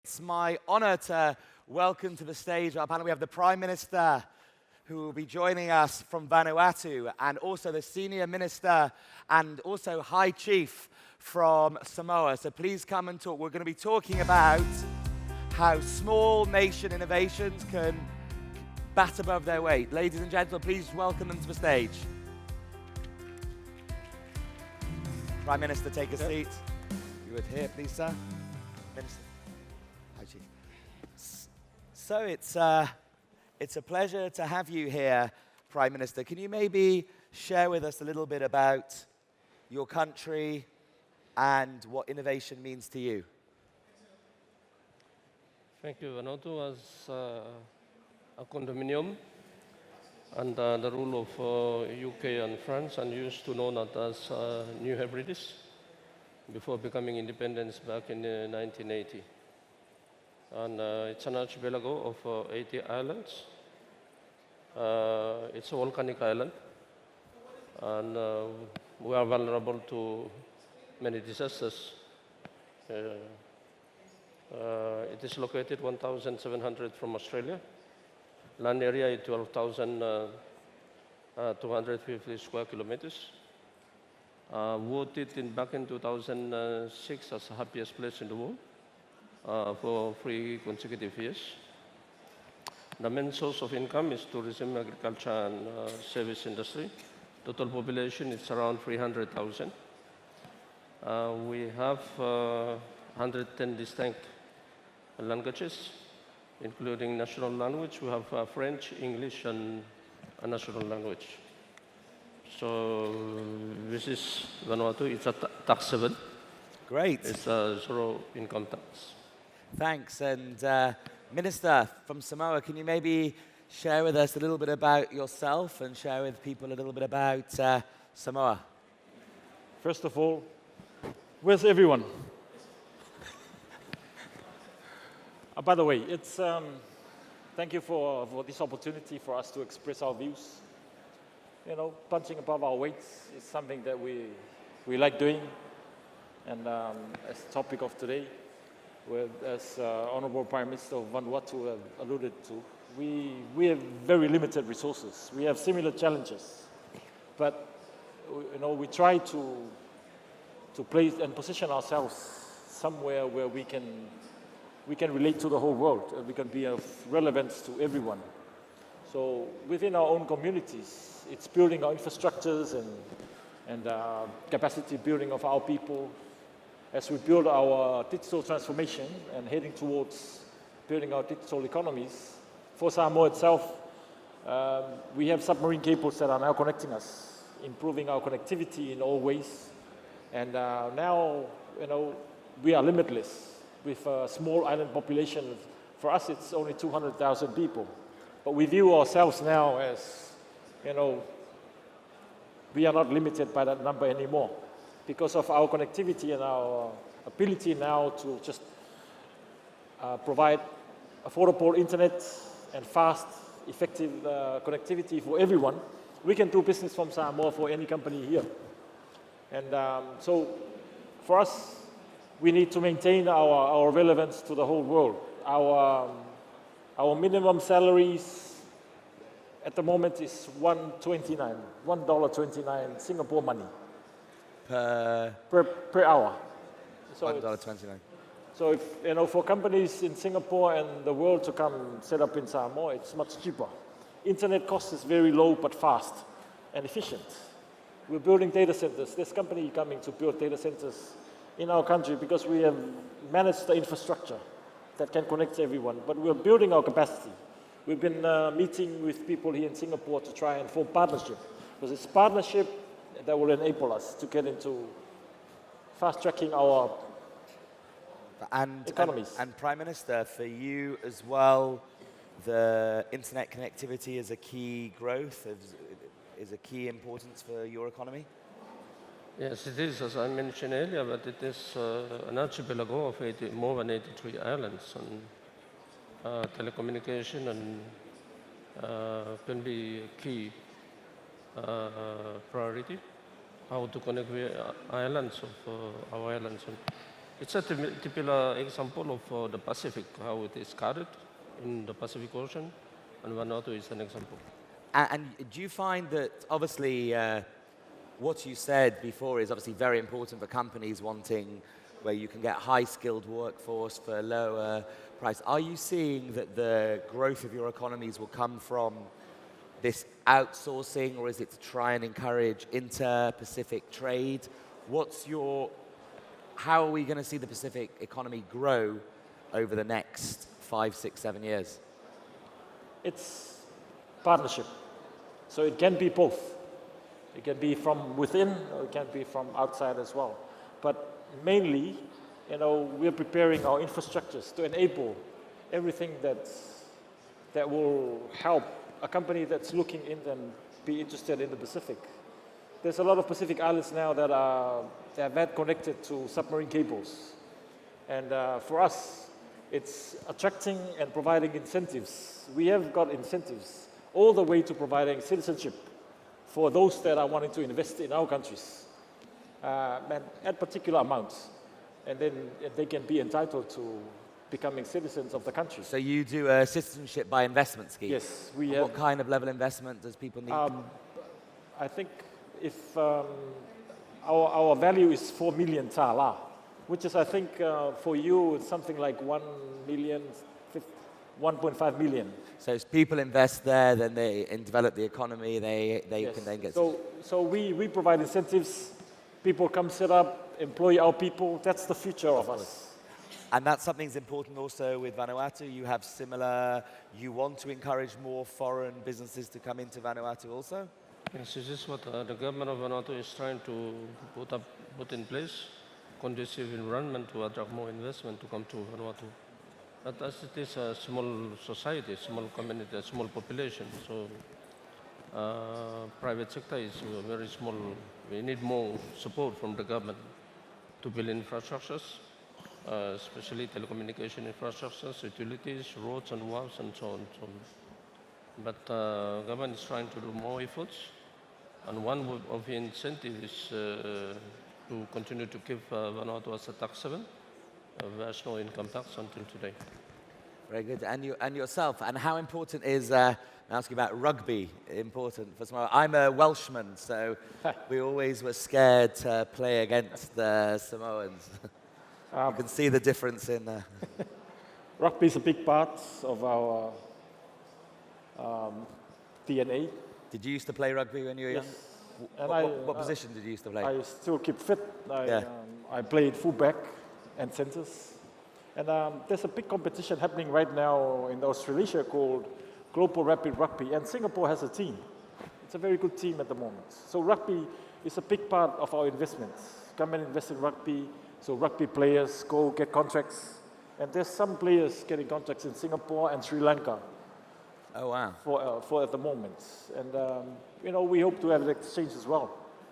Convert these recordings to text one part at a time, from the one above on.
It's my honor to welcome to the stage our panel. We have the Prime Minister who will be joining us from Vanuatu, and also the Senior Minister and also High Chief from Samoa. So please come and talk. We're going to be talking about how small nation innovations can bat above their weight. Ladies and gentlemen, please welcome them to the stage. Prime Minister, take a seat. You would here, please, sir. Minister. Hi, Chief. So it's a pleasure to have you here, Prime Minister. Can you maybe share with us a little bit about your country and what innovation means to you? Thank you. Vanuatu was a condominium under the rule of UK and France, and used to know that as New Hebrides before becoming independence back in 1980. And it's an archipelago of 80 islands. It's a volcanic island, and we are vulnerable to many disasters. It is located 1,700 from Australia. Land area is 12,250 square kilometers. Voted back in 2006 as the happiest place in the world for 3 consecutive years. The main source of income is tourism, agriculture, and service industry. Total population is around 300,000. We have 110 distinct languages, including national language. We have French, English, and a national language. So this is Vanuatu. It's a taxable. Great. It's a zero income tax. Thanks. And Minister from Samoa, can you maybe share with us a little bit about yourself and share with people a little bit about Samoa? First of all, where's everyone? By the way, it's thank you for this opportunity for us to express our views. You know, punching above our weights is something that we like doing. And as the topic of today, as Honorable Prime Minister of Vanuatu alluded to, we have very limited resources. We have similar challenges. But, you know, we try to place and position ourselves somewhere where we can relate to the whole world, and we can be of relevance to everyone. So within our own communities, it's building our infrastructures and capacity building of our people. As we build our digital transformation and heading towards building our digital economies, for Samoa itself, we have submarine cables that are now connecting us, improving our connectivity in all ways. And now, you know, we are limitless. With a small island population, for us it's only 200,000 people. But we view ourselves now as, you know, we are not limited by that number anymore because of our connectivity and our ability now to just provide affordable internet and fast, effective connectivity for everyone. We can do business from Samoa for any company here. And so for us, we need to maintain our relevance to the whole world. Our minimum salaries at the moment is $1.29 Singapore money per hour. So $1.29. So if, you know, for companies in Singapore and the world to come set up in Samoa, it's much cheaper. Internet cost is very low but fast and efficient. We're building data centers. There's a company coming to build data centers in our country because we have managed the infrastructure that can connect everyone, but we're building our capacity. We've been meeting with people here in Singapore to try and form partnership, because it's partnership that will enable us to get into fast-tracking our economies. And Prime Minister, for you as well, the internet connectivity is a key growth, is a key importance for your economy? Yes, it is, as I mentioned earlier, but it is an archipelago of more than 83 islands, and telecommunication and can be a key priority, how to connect with islands of our islands. It's a typical example of the Pacific, how it is started in the Pacific Ocean, and Vanuatu is an example. And do you find that, obviously, what you said before is obviously very important for companies wanting where you can get high-skilled workforce for a lower price. Are you seeing that the growth of your economies will come from this outsourcing, or is it to try and encourage inter-Pacific trade? How are we going to see the Pacific economy grow over the next 5, 6, 7 years? It's partnership. So it can be both. It can be from within, or it can be from outside as well. But mainly, we're preparing our infrastructures to enable everything that will help a company that's looking in and be interested in the Pacific. There's a lot of Pacific islands now that are very connected to submarine cables. And for us, it's attracting and providing incentives. We have got incentives all the way to providing citizenship for those that are wanting to invest in our countries, and at particular amounts. And then they can be entitled to becoming citizens of the country. So you do a citizenship by investment scheme? Yes, we and have. What kind of level investment does people need? I think if our value is 4 million tala, which is, I think, for you, it's something like 1.5 million. So as people invest there, then they develop the economy, they Yes. can then get... So we provide incentives, people come set up, employ our people, that's the future of us. And that's something that's important also with Vanuatu. You have similar, you want to encourage more foreign businesses to come into Vanuatu also? Yes, this is what the government of Vanuatu is trying to put in place, conducive environment to attract more investment to come to Vanuatu. But as it is a small society, small community, a small population, so private sector is very small. We need more support from the government to build infrastructures, especially telecommunication infrastructures, utilities, roads and wharves and so on. But government is trying to do more efforts, and one of the incentives is to continue to keep Vanuatu as a tax haven. There's no income tax until today. Very good. And yourself, and how important is, I'm asking about rugby, important for Samoa? I'm a Welshman, so we always were scared to play against the Samoans. You can see the difference in... Rugby is a big part of our DNA. Did you used to play rugby when you were young? And what position did you used to play? I still keep fit. I played fullback and centers. And there's a big competition happening right now in Australasia called Global Rapid Rugby, and Singapore has a team. It's a very good team at the moment. So rugby is a big part of our investments. Government invest in rugby, so rugby players go get contracts. And there's some players getting contracts in Singapore and Sri Lanka. Oh, wow. For at the moment. And, we hope to have an exchange as well.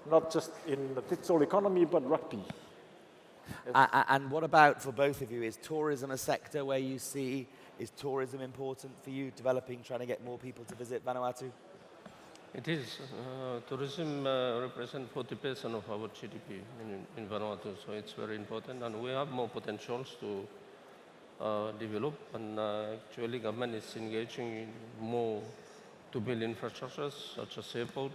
Not just in the digital economy, but rugby. And what about, for both of you, is tourism a sector where you see, is tourism important for you, trying to get more people to visit Vanuatu? It is. Tourism represents 40% of our GDP in Vanuatu, so it's very important, and we have more potentials to develop, and actually government is engaging more to build infrastructures such as airport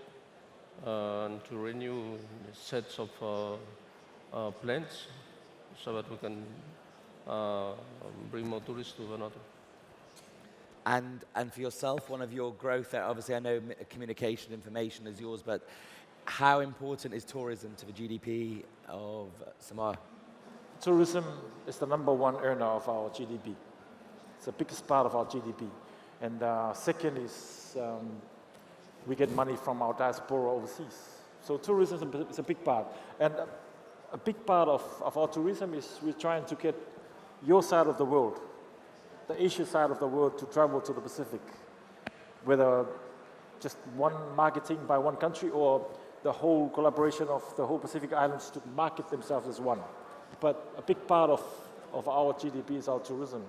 and to renew sets of plants so that we can bring more tourists to Vanuatu. And for yourself, one of your growth, obviously I know communication, information is yours, but how important is tourism to the GDP of Samoa? Tourism is the #1 earner of our GDP. It's the biggest part of our GDP. And second is we get money from our diaspora overseas. So tourism is a big part. And a big part of our tourism is we're trying to get your side of the world, the Asia side of the world, to travel to the Pacific, whether just one marketing by one country or the whole collaboration of the whole Pacific Islands to market themselves as one. But a big part of our GDP is our tourism.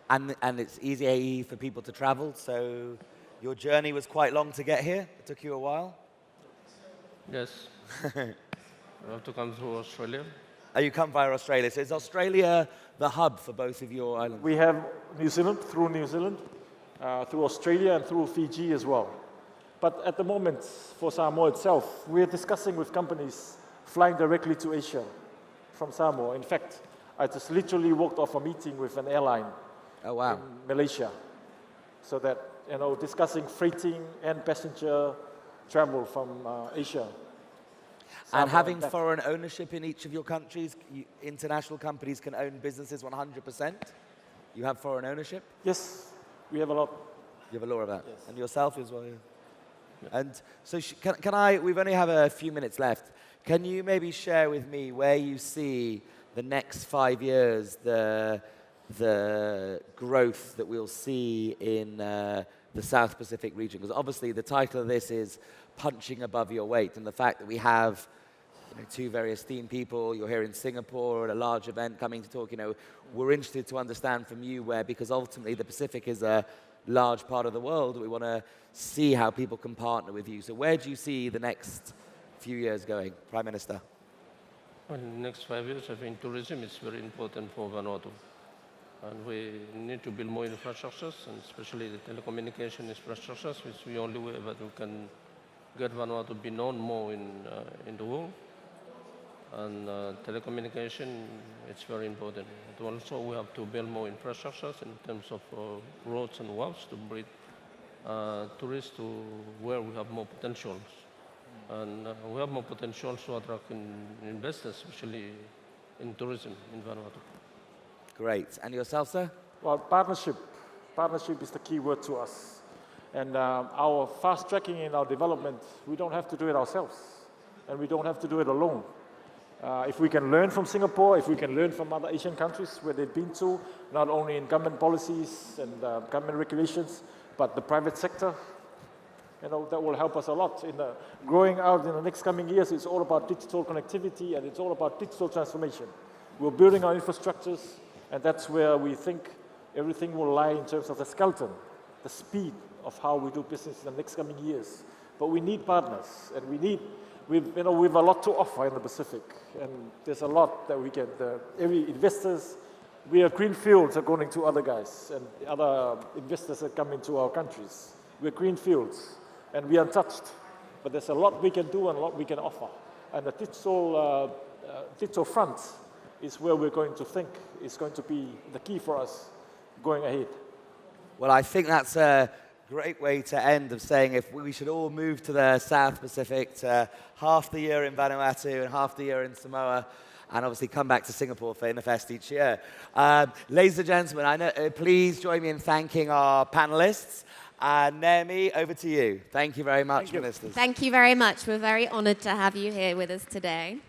And it's easy for people to travel, so your journey was quite long to get here? It took you a while? Yes. We have to come through Australia, Oh, you come via Australia. So is Australia the hub for both of your islands? We have New Zealand, through Australia and through Fiji as well. But at the moment, for Samoa itself, we're discussing with companies flying directly to Asia from Samoa. In fact, I just literally walked off a meeting with an airline in Malaysia, so that, discussing freighting and passenger travel from Asia. And having foreign ownership in each of your countries, international companies can own businesses 100%? You have foreign ownership? Yes, we have a lot. You have a law of that? Yes. And yourself as well, yeah. And so can I, we've only have a few minutes left. Can you maybe share with me where you see the next 5 years, the growth that we'll see in the South Pacific region? Because obviously the title of this is Punching Above Your Weight, and the fact that we have two very esteemed people, you're here in Singapore at a large event coming to talk, we're interested to understand from you where, because ultimately the Pacific is a large part of the world, we want to see how people can partner with you. So where do you see the next few years going, Prime Minister? Well, in the next 5 years, I think tourism is very important for Vanuatu. And we need to build more infrastructures, and especially the telecommunication infrastructures, which is the only way that we can get Vanuatu to be known more in the world. And telecommunication, it's very important. But also, we have to build more infrastructures in terms of roads and walls to bring tourists to where we have more potentials. And we have more potential to attract investors, especially in tourism in Vanuatu. Great. And yourself, sir? Well, partnership. Partnership is the key word to us. And our fast tracking in our development, we don't have to do it ourselves. And we don't have to do it alone. If we can learn from Singapore, if we can learn from other Asian countries where they've been to, not only in government policies and government regulations, but the private sector, that will help us a lot in growing out in the next coming years. It's all about digital connectivity and it's all about digital transformation. We're building our infrastructures, and that's where we think everything will lie in terms of the skeleton, the speed of how we do business in the next coming years. But we need partners, and we've a lot to offer in the Pacific, and there's a lot that we can. Every investors, we are greenfields according to other guys, and other investors that come into our countries. We're greenfields, and we are untouched. But there's a lot we can do and a lot we can offer. And the digital front is where we're going to think is going to be the key for us going ahead. Well, I think that's a great way to end, of saying if we should all move to the South Pacific, to half the year in Vanuatu and half the year in Samoa, and obviously come back to Singapore for Innovfest each year. Ladies and gentlemen, please join me in thanking our panelists. Naomi, over to you. Thank you very much, Ministers. Thank you very much. We're very honored to have you here with us today.